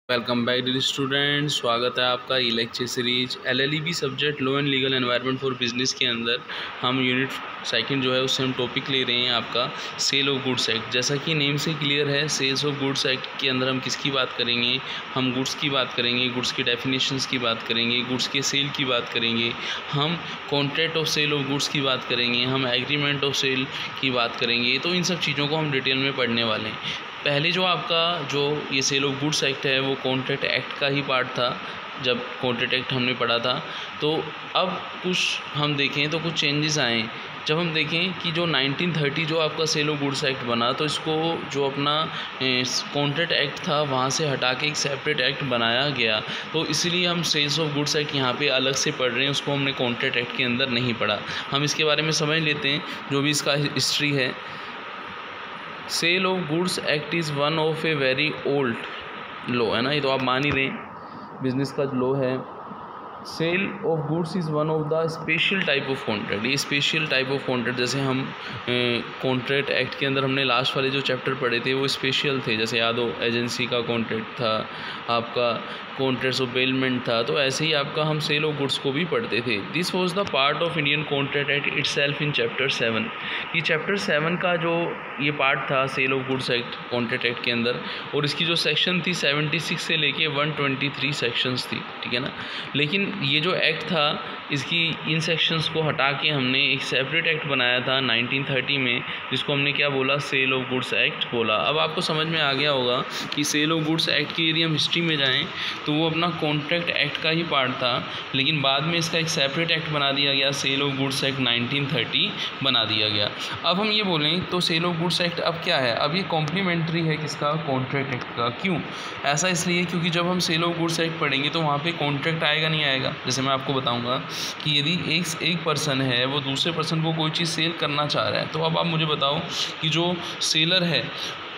Welcome back dear student. स्वागत है आपका e lecture series LLEB subject law and legal environment for business के अंदर हम यूनिट सेकंड जो है उससे हम टॉपिक ले रहे हैं आपका सेल ऑफ गुड्स एक्ट। जैसा कि नेम से क्लियर है, सेल्स ऑफ गुड्स एक्ट के अंदर हम किसकी बात करेंगे, हम गुड्स की बात करेंगे, गुड्स की डेफिनेशंस की बात करेंगे, गुड्स के सेल की बात करेंगे, हम contract of sale of goods की बात करेंगे, हम एग्रीमेंट ऑफ सेल की बात करेंगे। तो इन सब चीज़ों को हम डिटेल में पढ़ने वाले हैं। पहले जो आपका जो ये सेल ऑफ गुड्स एक्ट है वो कॉन्ट्रैक्ट एक्ट का ही पार्ट था जब कॉन्ट्रैक्ट एक्ट हमने पढ़ा था। तो अब कुछ हम देखें तो कुछ चेंजेस आए। जब हम देखें कि जो 1930 जो आपका सेल ऑफ गुड्स एक्ट बना, तो इसको जो अपना कॉन्ट्रैक्ट एक्ट था वहाँ से हटा के एक सेपरेट एक्ट बनाया गया। तो इसीलिए हम सेल्स ऑफ गुड्स एक्ट यहाँ पे अलग से पढ़ रहे हैं, उसको हमने कॉन्ट्रैक्ट एक्ट के अंदर नहीं पढ़ा। हम इसके बारे में समझ लेते हैं जो भी इसका हिस्ट्री है। Sale of goods act is one of a very old law, है ना, ये तो आप मान ही रहे हैं, बिजनेस का लॉ है। Sale of goods is one of the special type of contract. ये स्पेशल टाइप ऑफ कॉन्ट्रैक्ट, जैसे हम कॉन्ट्रैक्ट एक्ट के अंदर हमने लास्ट वाले जो चैप्टर पढ़े थे वो स्पेशल थे, जैसे याद हो एजेंसी का कॉन्ट्रैक्ट था, आपका कॉन्ट्रैक्ट्स ऑफ बेलमेंट था। तो ऐसे ही आपका हम सेल ऑफ गुड्स को भी पढ़ते थे। This was the part of Indian contract act itself in chapter 7। ये चैप्टर 7 का जो ये पार्ट था sale of goods act contract act के अंदर, और इसकी जो सेक्शन थी 76 से लेके 123 सेक्शंस थी, ठीक है ना। लेकिन ये जो एक्ट था इसकी इन सेक्शंस को हटा के हमने एक सेपरेट एक्ट बनाया था 1930 में, जिसको हमने क्या बोला, सेल ऑफ गुड्स एक्ट बोला। अब आपको समझ में आ गया होगा कि सेल ऑफ गुड्स एक्ट की यदि हम हिस्ट्री में जाएं तो वो अपना कॉन्ट्रैक्ट एक्ट का ही पार्ट था, लेकिन बाद में इसका एक सेपरेट एक्ट बना दिया गया, सेल ऑफ गुड्स एक्ट 1930 बना दिया गया। अब हम ये बोलें तो सेल ऑफ गुड्स एक्ट अब क्या है, अब ये कॉम्प्लीमेंट्री है किसका, कॉन्ट्रैक्ट एक्ट का। क्यों ऐसा, इसलिए क्योंकि जब हम सेल ऑफ गुड्स एक्ट पढ़ेंगे तो वहाँ पे कॉन्ट्रैक्ट आएगा नहीं आएगा। जैसे मैं आपको बताऊंगा कि यदि एक पर्सन है वो दूसरे पर्सन को कोई चीज़ सेल करना चाह रहा है, तो अब आप मुझे बताओ कि जो सेलर है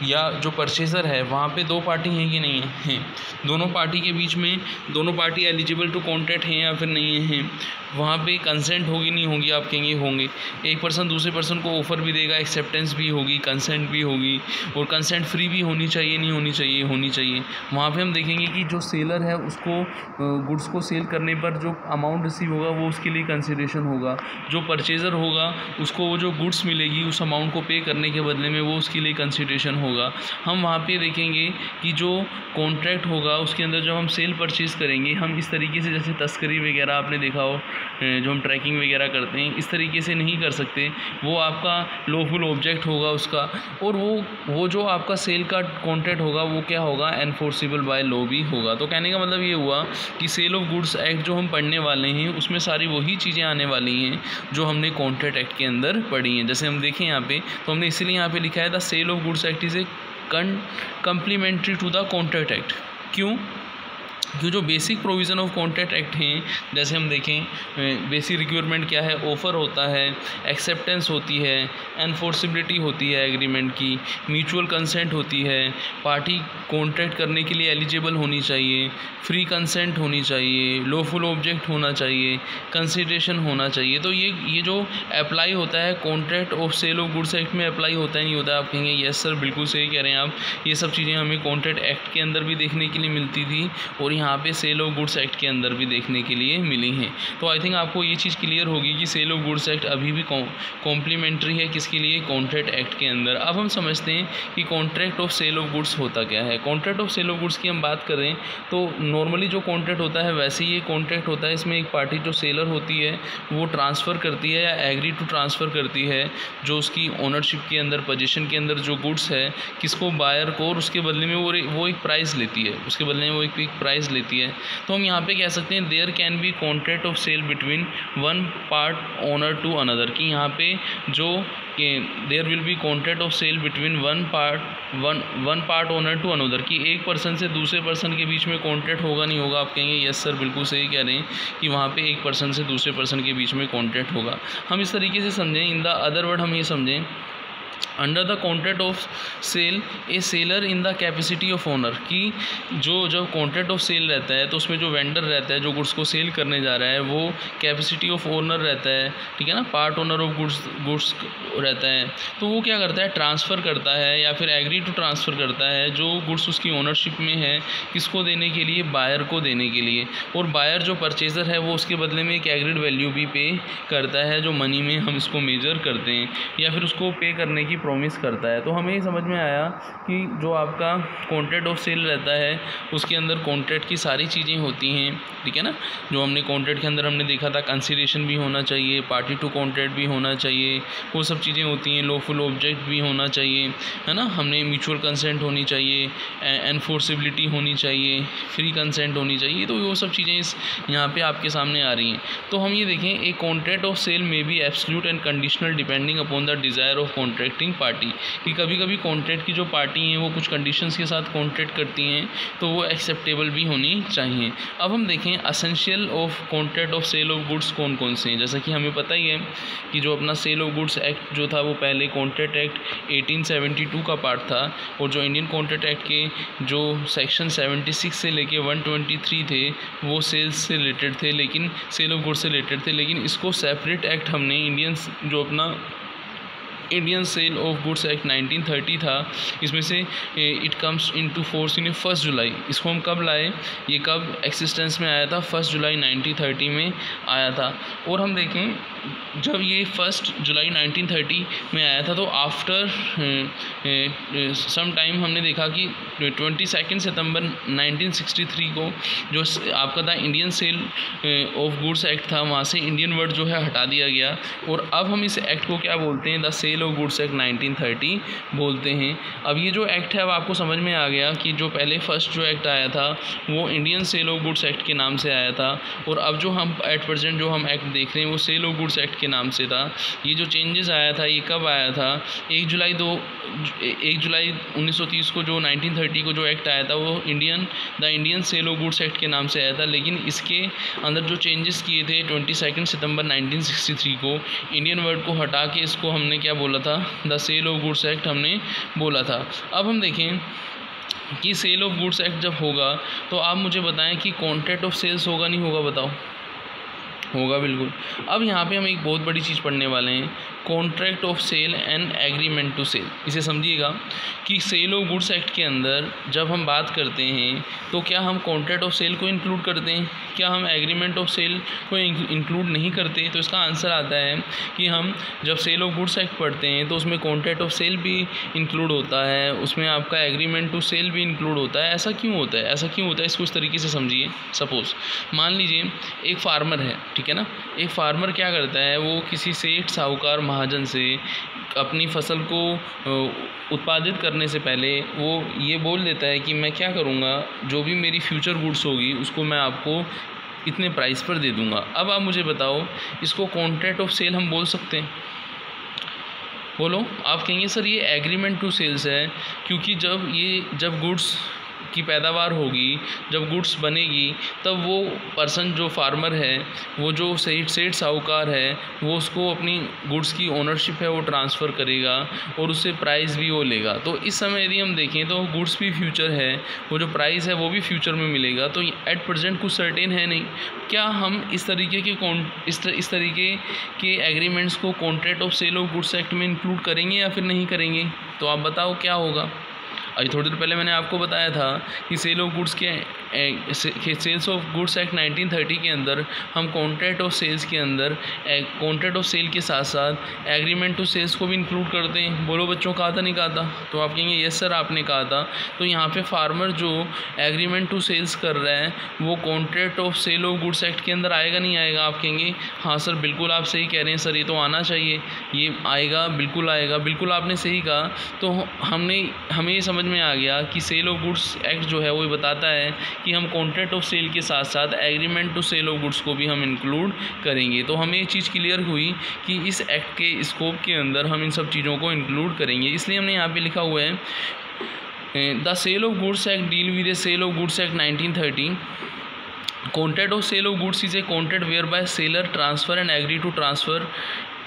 या जो परचेज़र है वहाँ पे दो पार्टी हैं कि नहीं हैं, दोनों पार्टी के बीच में दोनों पार्टी एलिजिबल टू कॉन्ट्रैक्ट हैं या फिर नहीं हैं, वहाँ पे कंसेंट होगी नहीं होगी, आप कहेंगे होंगे। एक पर्सन दूसरे पर्सन को ऑफ़र भी देगा, एक्सेप्टेंस भी होगी, कंसेंट भी होगी, और कंसेंट फ्री भी होनी चाहिए नहीं होनी चाहिए, होनी चाहिए। वहाँ पे हम देखेंगे कि जो सेलर है उसको गुड्स को सेल करने पर जो अमाउंट रिसीव होगा वो उसके लिए कंसिडरेशन होगा, जो परचेज़र होगा उसको वो जो गुड्स मिलेगी उस अमाउंट को पे करने के बदले में वो उसके लिए कंसिडरेशन होगा। हम वहाँ पे देखेंगे कि जो कॉन्ट्रैक्ट होगा उसके अंदर जब हम सेल परचेज़ करेंगे, हम इस तरीके से, जैसे तस्करी वगैरह आपने देखा हो, जो हम ट्रैकिंग वगैरह करते हैं, इस तरीके से नहीं कर सकते। वो आपका लॉफुल ऑब्जेक्ट होगा उसका, और वो जो आपका सेल का कॉन्ट्रैक्ट होगा वो क्या होगा, एनफोर्सेबल बाय लॉ भी होगा। तो कहने का मतलब ये हुआ कि सेल ऑफ गुड्स एक्ट जो हम पढ़ने वाले हैं उसमें सारी वही चीज़ें आने वाली हैं जो हमने कॉन्ट्रैक्ट एक्ट के अंदर पढ़ी हैं। जैसे हम देखें यहाँ पे, तो हमने इसीलिए यहाँ पे लिखा है the sale of goods act is a complementary to the contract act. क्यों, जो basic provision of contract act हैं, जैसे हम देखें बेसिक रिक्वायरमेंट क्या है, ऑफ़र होता है, एक्सेप्टेंस होती है, एनफोर्सिबिलिटी होती है एग्रीमेंट की, म्यूचुअल कंसेंट होती है, पार्टी कॉन्ट्रैक्ट करने के लिए एलिजिबल होनी चाहिए, फ्री कंसेंट होनी चाहिए, लॉफुल ऑब्जेक्ट होना चाहिए, कंसिडरेशन होना चाहिए। तो ये जो अप्लाई होता है contract of sale of goods act में अप्लाई होता है नहीं होता है। आप कहेंगे यस सर बिल्कुल सही कह रहे हैं आप, ये सब चीज़ें हमें कॉन्ट्रैक्ट एक्ट के अंदर भी देखने के लिए मिलती थी और यहाँ पे सेल ऑफ गुड्स एक्ट के अंदर भी देखने के लिए मिली हैं। तो आई थिंक आपको ये चीज़ क्लियर होगी कि सेल ऑफ गुड्स एक्ट अभी भी कॉम्प्लीमेंट्री है किसके लिए, कॉन्ट्रैक्ट एक्ट के अंदर। अब हम समझते हैं कि contract of sale of goods होता क्या है। Contract of sale of goods की हम बात करें तो नॉर्मली जो कॉन्ट्रैक्ट होता है वैसे ही ये कॉन्ट्रैक्ट होता है। इसमें एक पार्टी जो सेलर होती है वो ट्रांसफ़र करती है या एग्री टू ट्रांसफ़र करती है जो उसकी ओनरशिप के अंदर, पोजीशन के अंदर जो गुड्स है, किसको, बायर को, और उसके बदले में वो एक प्राइस लेती है, उसके बदले में वो एक प्राइस लेती है। तो हम यहाँ पे कह सकते हैं there can be contract of sale between one part owner to another, कि यहाँ पे जो there will be contract of sale between one part owner to another, कि एक पर्सन से दूसरे पर्सन के बीच में कॉन्ट्रैक्ट होगा नहीं होगा। आप कहेंगे यस सर बिल्कुल सही कह रहे हैं कि वहाँ पे एक पर्सन से दूसरे पर्सन के बीच में कॉन्ट्रैक्ट होगा। हम इस तरीके से समझें, इन द अदर वर्ड हम ये समझें under the contract of sale a seller in the capacity of owner, कि जो जब कॉन्ट्रैक्ट ऑफ सेल रहता है तो उसमें जो वेंडर रहता है जो गुड्स को सेल करने जा रहा है वो कैपेसिटी ऑफ ओनर रहता है, ठीक है ना, पार्ट ओनर ऑफ गुड्स रहता है। तो वो क्या करता है, ट्रांसफ़र करता है या फिर एग्री टू ट्रांसफ़र करता है जो गुड्स उसकी ओनरशिप में है, किसको देने के लिए, बायर को देने के लिए। और बायर जो परचेज़र है वो उसके बदले में एक एग्रीड वैल्यू भी पे करता है जो मनी में हम इसको मेजर करते हैं या फिर उसको पे करने की प्रॉमिस करता है। तो हमें ये समझ में आया कि जो आपका कॉन्ट्रैक्ट ऑफ सेल रहता है उसके अंदर कॉन्ट्रैक्ट की सारी चीज़ें होती हैं, ठीक है ना। जो हमने कॉन्ट्रैक्ट के अंदर हमने देखा था, कंसीडरेशन भी होना चाहिए, पार्टी टू कॉन्ट्रैक्ट भी होना चाहिए, वो सब चीज़ें होती हैं, लॉफुल ऑब्जेक्ट भी होना चाहिए, है ना। हमने म्यूचुअल कंसेंट होनी चाहिए, एनफोर्सिबिलिटी होनी चाहिए, फ्री कंसेंट होनी चाहिए। तो वो सब चीज़ें यहाँ पे आपके सामने आ रही हैं। तो हम ये देखें, एक कॉन्ट्रैक्ट ऑफ सेल में भी absolute and conditional depending upon the desire of contracting party, कि कभी कभी कॉन्ट्रैक्ट की जो पार्टी हैं वो कुछ कंडीशंस के साथ कॉन्ट्रैक्ट करती हैं तो वो एक्सेप्टेबल भी होनी चाहिए। अब हम देखें essential of contract of sale of goods कौन कौन से हैं। जैसा कि हमें पता ही है कि जो अपना सेल ऑफ गुड्स एक्ट जो था वो पहले कॉन्ट्रैक्ट एक्ट 1872 का पार्ट था, और जो इंडियन कॉन्ट्रैक्ट एक्ट के जो सेक्शन 76 से लेके 123 थे वो सेल्स से रिलेटेड थे, लेकिन सेल ऑफ गुड्स से रिलेटेड थे। लेकिन इसको सेपरेट एक्ट हमने जो अपना Indian sale of goods act 1930 था, इसमें से it comes into force in 1 July. इसको हम कब लाए, ये कब एक्सिस्टेंस में आया था, 1 जुलाई 1930 में आया था। और हम देखें जब ये 1 जुलाई 1930 में आया था तो आफ्टर सम टाइम हमने देखा कि 22 सितंबर 1963 को जो आपका था Indian sale of goods act था, वहाँ से इंडियन वर्ड जो है हटा दिया गया, और अब हम इस एक्ट को क्या बोलते हैं, the sale of goods act 1930 बोलते हैं। अब ये जो एक्ट है वो आपको समझ में आ गया कि जो पहले फर्स्ट जो एक्ट आया था वो Indian sale of goods act के नाम से आया था, और अब जो हम एट प्रेजेंट जो हम एक्ट देख रहे हैं वो सेल ऑफ गुड्स एक्ट के नाम से था। ये जो चेंजेस आया था ये कब आया था, 1 जुलाई 1930 को जो 1930 को जो एक्ट आया था वो the Indian sale of goods act के नाम से आया था। लेकिन इसके अंदर जो चेंजेस किए थे 22 सितंबर 1963 को इंडियन वर्ड को हटा के इसको हमने क्या बोला था, the sale of goods act हमने बोला था। अब हम देखें कि सेल ऑफ गुड्स एक्ट जब होगा तो आप मुझे बताएं कि कॉन्ट्रैक्ट ऑफ सेल्स होगा नहीं होगा, बताओ। होगा बिल्कुल। अब यहाँ पे हम एक बहुत बड़ी चीज़ पढ़ने वाले हैं, contract of sale and agreement to sale. इसे समझिएगा कि सेल ऑफ गुड्स एक्ट के अंदर जब हम बात करते हैं तो क्या हम कॉन्ट्रैक्ट ऑफ सेल को इंक्लूड करते हैं, क्या हम एग्रीमेंट ऑफ सेल को इंक्लूड नहीं करते। तो इसका आंसर आता है कि हम जब सेल ऑफ गुड्स एक्ट पढ़ते हैं तो उसमें कॉन्ट्रैक्ट ऑफ सेल भी इंक्लूड होता है, उसमें आपका एग्रीमेंट टू सेल भी इंक्लूड होता है। ऐसा क्यों होता है, ऐसा क्यों होता है, इसको इस तरीके से समझिए। सपोज़ मान लीजिए एक फार्मर है, ठीक है ना। एक फार्मर क्या करता है, वो किसी सेठ साहूकार महाजन से अपनी फसल को उत्पादित करने से पहले वो ये बोल देता है कि मैं क्या करूँगा, जो भी मेरी फ्यूचर गुड्स होगी उसको मैं आपको इतने प्राइस पर दे दूँगा। अब आप मुझे बताओ, इसको कॉन्ट्रैक्ट ऑफ सेल हम बोल सकते हैं? बोलो। आप कहेंगे सर ये एग्रीमेंट टू सेल्स है, क्योंकि जब गुड्स की पैदावार होगी, जब गुड्स बनेगी, तब वो पर्सन जो फार्मर है, वो जो सेठ साहूकार है, वो उसको अपनी गुड्स की ओनरशिप है वो ट्रांसफ़र करेगा और उससे प्राइस भी वो लेगा। तो इस समय यदि हम देखें तो गुड्स भी फ्यूचर है, वो जो प्राइस है वो भी फ्यूचर में मिलेगा। तो एट प्रेजेंट कुछ सर्टेन है नहीं। क्या हम इस तरीके के एग्रीमेंट्स को contract of sale of goods act में इंक्लूड करेंगे या फिर नहीं करेंगे? तो आप बताओ क्या होगा। अभी थोड़ी देर पहले मैंने आपको बताया था कि sale of goods sales of goods act 1930 के अंदर हम कॉन्ट्रैक्ट ऑफ सेल्स के अंदर कॉन्ट्रैक्ट ऑफ सेल के साथ साथ एग्रीमेंट टू सेल्स को भी इंक्लूड करते हैं। बोलो बच्चों, कहा था नहीं कहा था? तो आप कहेंगे यस सर आपने कहा था। तो यहाँ पे फार्मर जो एग्रीमेंट टू सेल्स कर रहा है वो contract of sale of goods act के अंदर आएगा नहीं आएगा? आप कहेंगे हाँ सर बिल्कुल आप सही कह रहे हैं सर, ये तो आना चाहिए, ये आएगा, बिल्कुल आएगा। बिल्कुल आपने सही कहा। तो हमें ये समझ में आ गया कि सेल ऑफ गुड्स एक्ट जो है वो बताता है कि हम कॉन्ट्रैक्ट ऑफ सेल के साथ साथ agreement to sale of goods को भी हम इंक्लूड करेंगे। तो हमें ये चीज़ क्लियर हुई कि इस एक्ट के स्कोप के अंदर हम इन सब चीज़ों को इंक्लूड करेंगे। इसलिए हमने यहाँ पे लिखा हुआ है the sale of goods act deal with the sale of goods act 1930। Contract of sale of goods is a contract whereby seller transfer and agree to transfer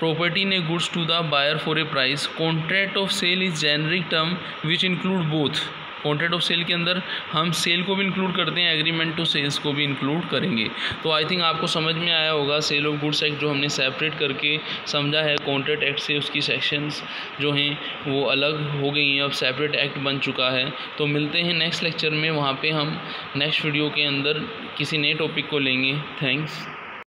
property ने goods to the buyer for a price. Contract of sale is generic term which include both. Contract of sale के अंदर हम cell को भी include करते हैं, agreement to sales को भी इंक्लूड करेंगे। तो आई थिंक आपको समझ में आया होगा सेल ऑफ गुड्स एक्ट जो हमने सेपरेट करके समझा है कॉन्ट्रैक्ट एक्ट से, उसकी सेक्शंस जो हैं वो अलग हो गई हैं, अब सेपरेट एक्ट बन चुका है। तो मिलते हैं नेक्स्ट लेक्चर में, वहाँ पे हम नेक्स्ट वीडियो के अंदर किसी नए टॉपिक को लेंगे। थैंक्स।